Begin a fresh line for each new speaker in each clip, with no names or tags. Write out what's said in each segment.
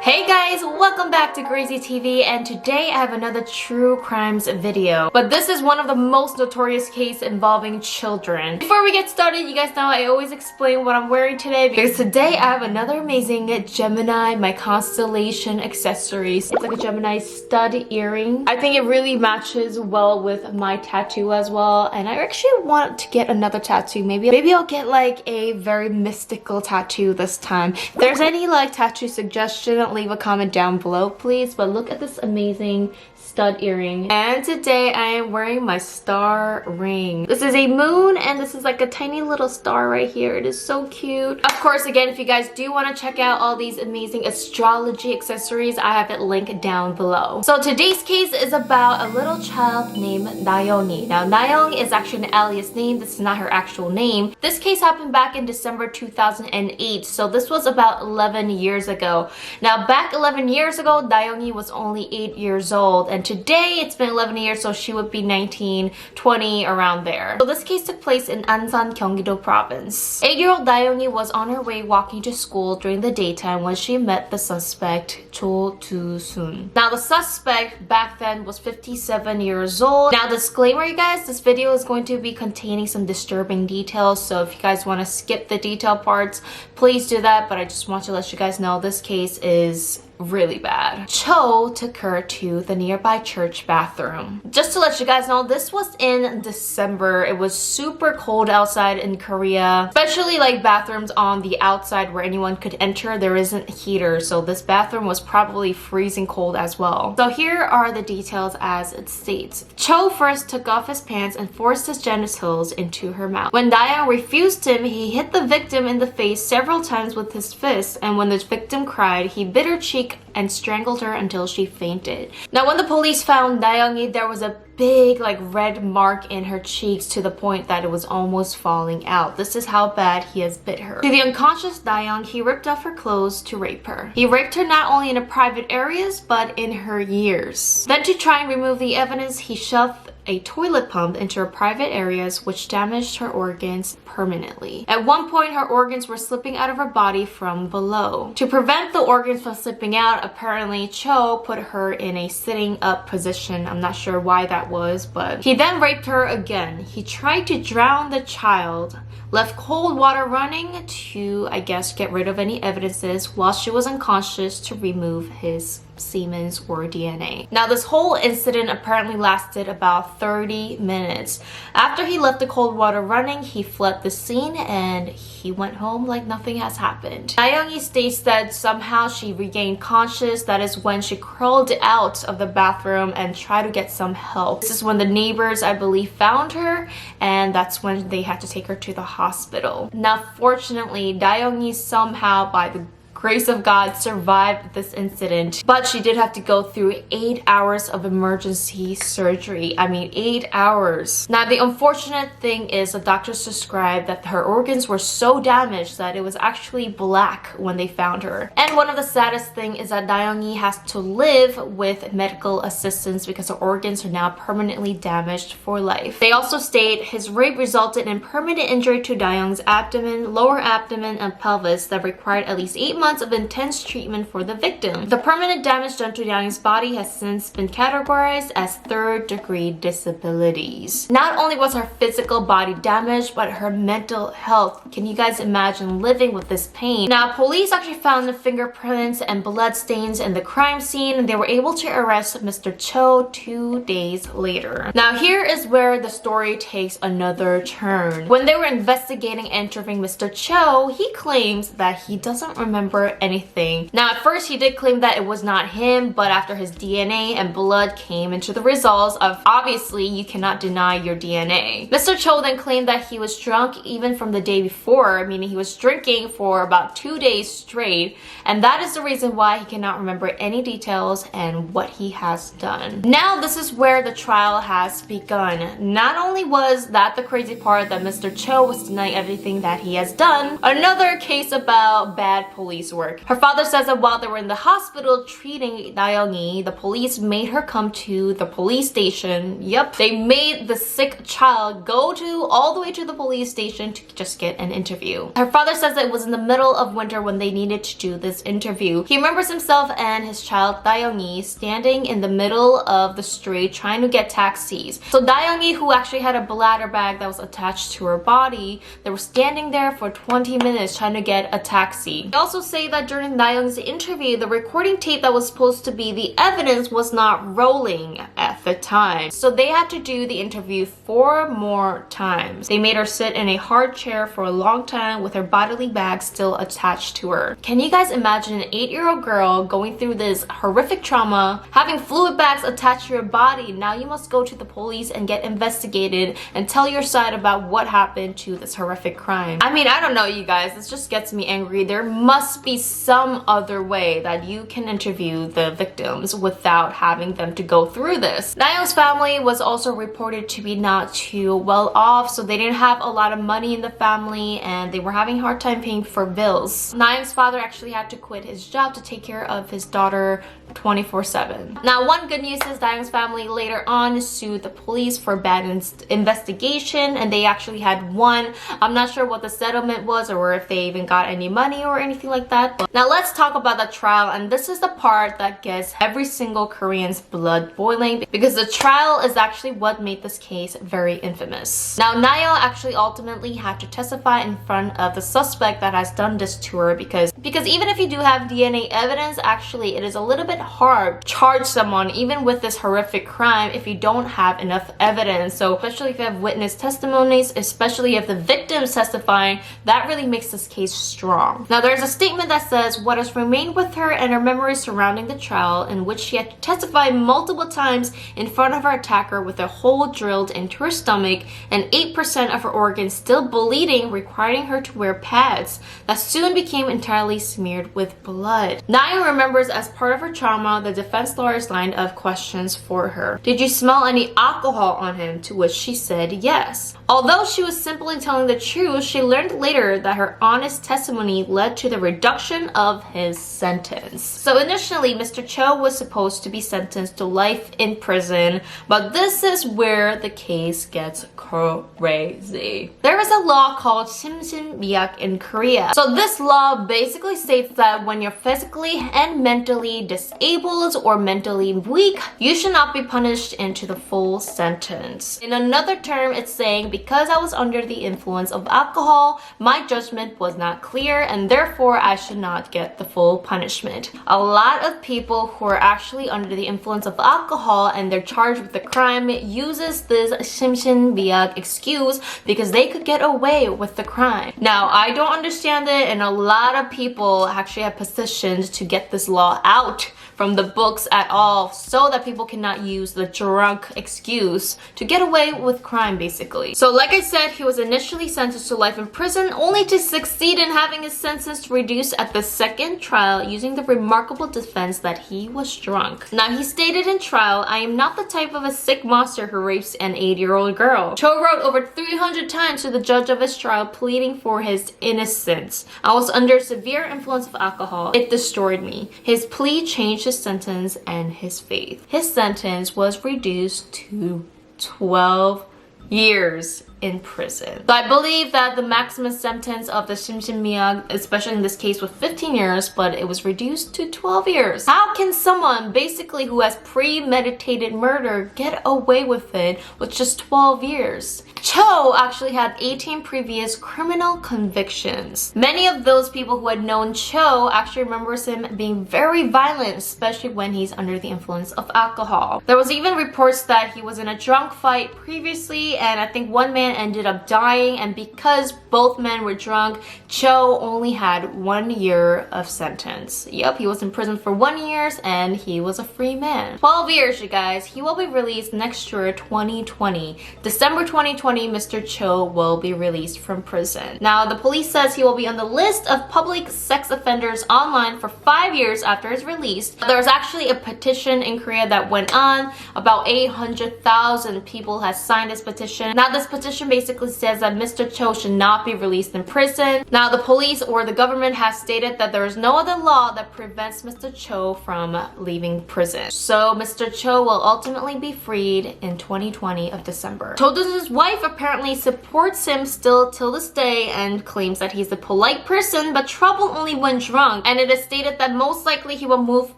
Hey guys, welcome back to GRAZY TV, and today I have another true crimes video. But this is one of the most notorious cases involving children. Before we get started, you guys know I always explain what I'm wearing today because today I have another amazing Gemini, my constellation accessories. It's like a Gemini stud earring. I think it really matches well with my tattoo as well, and I actually want to get another tattoo. Maybe I'll get like a very mystical tattoo this time. If there's any like tattoo suggestion, leave a comment down below please. But look at this amazing stud earring, and today I am wearing my star ring. This is a moon, and this is like a tiny little star right here. It is so cute. Of course, again, if you guys do want to check out all these amazing astrology accessories, I have it linked down below. So today's case is about a little child named Nayeongi. Now Nayeong is actually an alias name. This is not her actual name. This case happened back in December 2008, so this was about 11 years ago. Now back 11 years ago, Nayeongi was only 8 years old, and today it's been 11 years, so she would be 19, 20, around there. So this case took place in Ansan, Gyeonggi-do province. 8-year-old Nayeongi was on her way walking to school during the daytime when she met the suspect, Cho Do-sun. Now the suspect back then was 57 years old. Now disclaimer, you guys, this video is going to be containing some disturbing details, so if you guys want to skip the detail parts, please do that, but I just want to let you guys know this case is really bad. Cho took her to the nearby church bathroom. Just to let you guys know, this was in December. It was super cold outside in Korea, especially like bathrooms on the outside where anyone could enter. There isn't a heater, so this bathroom was probably freezing cold as well. So here are the details as it states. Cho first took off his pants and forced his genitals into her mouth. When Nayeong refused him, he hit the victim in the face several times with his fist, and when the victim cried, he bit her cheek and strangled her until she fainted. Now when the police found Nayeongi, there was a big like red mark in her cheeks to the point that it was almost falling out. This is how bad he has bit her. To the unconscious Nayeong, he ripped off her clothes to rape her. He raped her not only in her private areas but in her ears. Then to try and remove the evidence, he shoved a toilet pump into her private areas, which damaged her organs permanently. At one point, her organs were slipping out of her body from below. To prevent the organs from slipping out, apparently Cho put her in a sitting up position. I'm not sure why that was, but he then raped her again. He tried to drown the child, left cold water running to, I guess, get rid of any evidences while she was unconscious to remove his semen or DNA. Now this whole incident apparently lasted about 30 minutes. After he left the cold water running, he fled the scene and he went home like nothing has happened. Nayeongi states that somehow she regained conscious. That is when she crawled out of the bathroom and tried to get some help. This is when the neighbors, I believe, found her, and that's when they had to take her to the hospital. Now fortunately, Nayeongi somehow, by the grace of God, survived this incident, but she did have to go through 8 hours of emergency surgery. I mean, 8 hours. Now the unfortunate thing is the doctors described that her organs were so damaged that it was actually black when they found her. And one of the saddest thing is that Nayeongi has to live with medical assistance because her organs are now permanently damaged for life. They also state his rape resulted in permanent injury to Nayeong's abdomen, lower abdomen, and pelvis that required at least 8 months of intense treatment for the victim. The permanent damage done to Nayeong's body has since been categorized as third-degree disabilities. Not only was her physical body damaged, but her mental health. Can you guys imagine living with this pain? Now, police actually found the fingerprints and blood stains in the crime scene, and they were able to arrest Mr. Cho 2 days later. Now, here is where the story takes another turn. When they were investigating and interviewing Mr. Cho, he claims that he doesn't remember anything. Now at first he did claim that it was not him, but after his DNA and blood came into the results of, obviously you cannot deny your DNA. Mr. Cho then claimed that he was drunk even from the day before, meaning he was drinking for about 2 days straight, and that is the reason why he cannot remember any details and what he has done. Now this is where the trial has begun. Not only was that the crazy part that Mr. Cho was denying everything that he has done, another case about bad police police work. Her father says that while they were in the hospital treating Nayoung이, the police made her come to the police station. Yep, they made the sick child go all the way to the police station to just get an interview. Her father says that it was in the middle of winter when they needed to do this interview. He remembers himself and his child Nayoung이 standing in the middle of the street trying to get taxis. So Nayoung이, who actually had a bladder bag that was attached to her body, they were standing there for 20 minutes trying to get a taxi. They also say that during Nayoung's interview, the recording tape that was supposed to be the evidence was not rolling at the time. So they had to do the interview 4 more times. They made her sit in a hard chair for a long time with her bodily bag still attached to her. Can you guys imagine an 8-year-old girl going through this horrific trauma, having fluid bags attached to your body? Now you must go to the police and get investigated and tell your side about what happened to this horrific crime. I mean, I don't know, you guys, this just gets me angry. There must be some other way that you can interview the victims without having them to go through this. Nayoung's family was also reported to be not too well off, so they didn't have a lot of money in the family and they were having a hard time paying for bills. Nayoung's father actually had to quit his job to take care of his daughter 24/7. Now, one good news is Nayoung's family later on sued the police for bad investigation, and they actually had won. I'm not sure what the settlement was or if they even got any money or anything like that. But now let's talk about the trial, and this is the part that gets every single Korean's blood boiling because the trial is actually what made this case very infamous. Now, Nayoung actually ultimately had to testify in front of the suspect that has done this to her because even if you do have DNA evidence, actually it is a little bit hard to charge someone even with this horrific crime if you don't have enough evidence. So especially if you have witness testimonies, especially if the victim's testifying, that really makes this case strong. Now, there's a statement that says what has remained with her and her memories surrounding the trial, in which she had to testify multiple times in front of her attacker with a hole drilled into her stomach and 8% of her organs still bleeding, requiring her to wear pads that soon became entirely smeared with blood. Nayoung remembers as part of her trauma, the defense lawyers lined up questions for her. Did you smell any alcohol on him? To which she said yes. Although she was simply telling the truth, she learned later that her honest testimony led to the reduction of his sentence. So initially, Mr. Cho was supposed to be sentenced to life in prison, but this is where the case gets crazy. There is a law called 심신미약 in Korea. So this law basically states that when you're physically and mentally disabled or mentally weak, you should not be punished into the full sentence. In another term, it's saying because I was under the influence of alcohol, my judgment was not clear and therefore I should not get the full punishment. A lot of people who are actually under the influence of alcohol and they're charged with the crime uses this 심신미약 excuse because they could get away with the crime. Now, I don't understand it, and a lot of people actually have petitioned to get this law out from the books at all so that people cannot use the drunk excuse to get away with crime, basically. So like I said, he was initially sentenced to life in prison only to succeed in having his sentence reduced at the second trial using the remarkable defense that he was drunk. Now, he stated in trial, "I am not the type of a sick monster who rapes an 8-year-old girl." Cho wrote over 300 times to the judge of his trial pleading for his innocence. "I was under severe influence of alcohol. It destroyed me." His plea changed his sentence and his faith. His sentence was reduced to 12 years in prison. So I believe that the maximum sentence of the 심신미약, especially in this case, was 15 years, but it was reduced to 12 years. How can someone basically who has premeditated murder get away with it with just 12 years? Cho actually had 18 previous criminal convictions. Many of those people who had known Cho actually remembers him being very violent, especially when he's under the influence of alcohol. There was even reports that he was in a drunk fight previously, and I think one man ended up dying, and because both men were drunk, Cho only had 1 year of sentence. Yep, he was in prison for 1 year and he was a free man. 12 years, you guys. He will be released next year, 2020. December 2020 2020, Mr. Cho will be released from prison. Now, the police says he will be on the list of public sex offenders online for 5 years after his release. There was actually a petition in Korea that went on. About 800,000 people has signed this petition. Now, this petition basically says that Mr. Cho should not be released in prison. Now, the police or the government has stated that there is no other law that prevents Mr. Cho from leaving prison. So, Mr. Cho will ultimately be freed in 2020 of December. Chodo's wife apparently supports him still till this day and claims that he's a polite person but trouble only when drunk. And it is stated that most likely he will move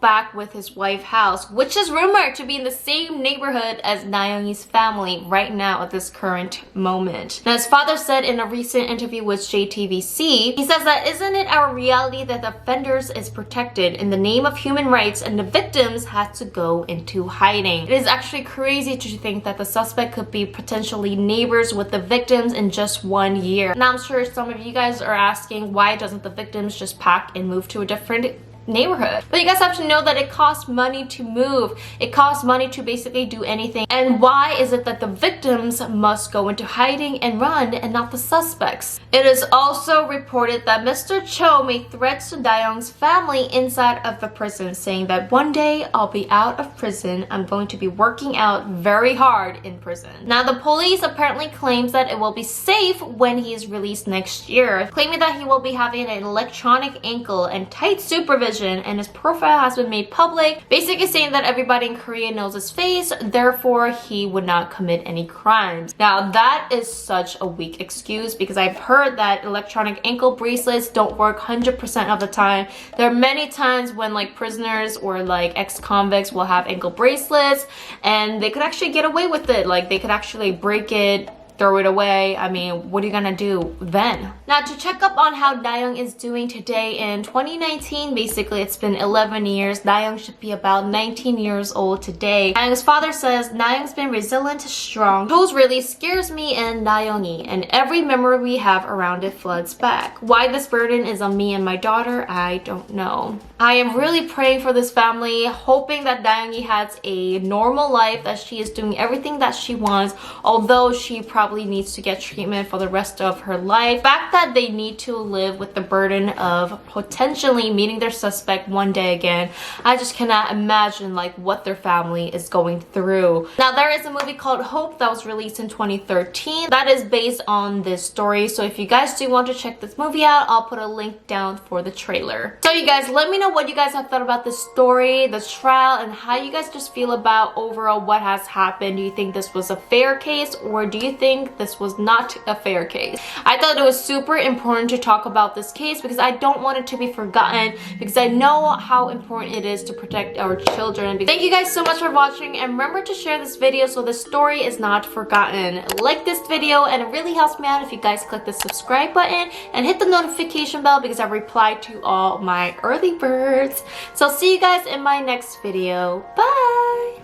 back with his wife's house, which is rumored to be in the same neighborhood as Nayoung's family right now at this current moment. Now, his father said in a recent interview with JTBC, he says that isn't it our reality that the offenders is protected in the name of human rights and the victims had to go into hiding. It is actually crazy to think that the suspect could be potentially neighbors with the victims in just 1 year. Now, I'm sure some of you guys are asking, why doesn't the victims just pack and move to a different neighborhood? But you guys have to know that it costs money to move. It costs money to basically do anything. And why is it that the victims must go into hiding and run and not the suspects? It is also reported that Mr. Cho made threats to Dayoung's family inside of the prison, saying that one day I'll be out of prison. I'm going to be working out very hard in prison. Now, the police apparently claims that it will be safe when he is released next year, claiming that he will be having an electronic ankle and tight supervision, and his profile has been made public, basically saying that everybody in Korea knows his face, therefore he would not commit any crimes. Now, that is such a weak excuse because I've heard that electronic ankle bracelets don't work 100% of the time. There are many times when like prisoners or like ex-convicts will have ankle bracelets and they could actually get away with it. Like they could actually break it, throw it away. I mean, what are you gonna do then? Now, to check up on how Dayoung is doing today in 2019, basically it's been 11 years. Dayoung should be about 19 years old today. Dayoung's father says, Dayoung's been resilient, strong. Cho's really scares me and Dayoungi, and every memory we have around it floods back. Why this burden is on me and my daughter, I don't know. I am really praying for this family, hoping that Dayoungi has a normal life, that she is doing everything that she wants, although she probably needs to get treatment for the rest of her life. The fact that they need to live with the burden of potentially meeting their suspect one day again, I just cannot imagine like what their family is going through. Now, there is a movie called Hope that was released in 2013 that is based on this story. So if you guys do want to check this movie out, I'll put a link down for the trailer. So you guys, let me know what you guys have thought about this story, this trial, and how you guys just feel about overall what has happened. Do you think this was a fair case, or do you think this was not a fair case? I thought it was super important to talk about this case because I don't want it to be forgotten, because I know how important it is to protect our children. Thank you guys so much for watching, and remember to share this video so the story is not forgotten. Like this video, and it really helps me out if you guys click the subscribe button and hit the notification bell because I reply to all my early birds. So I'll see you guys in my next video. Bye!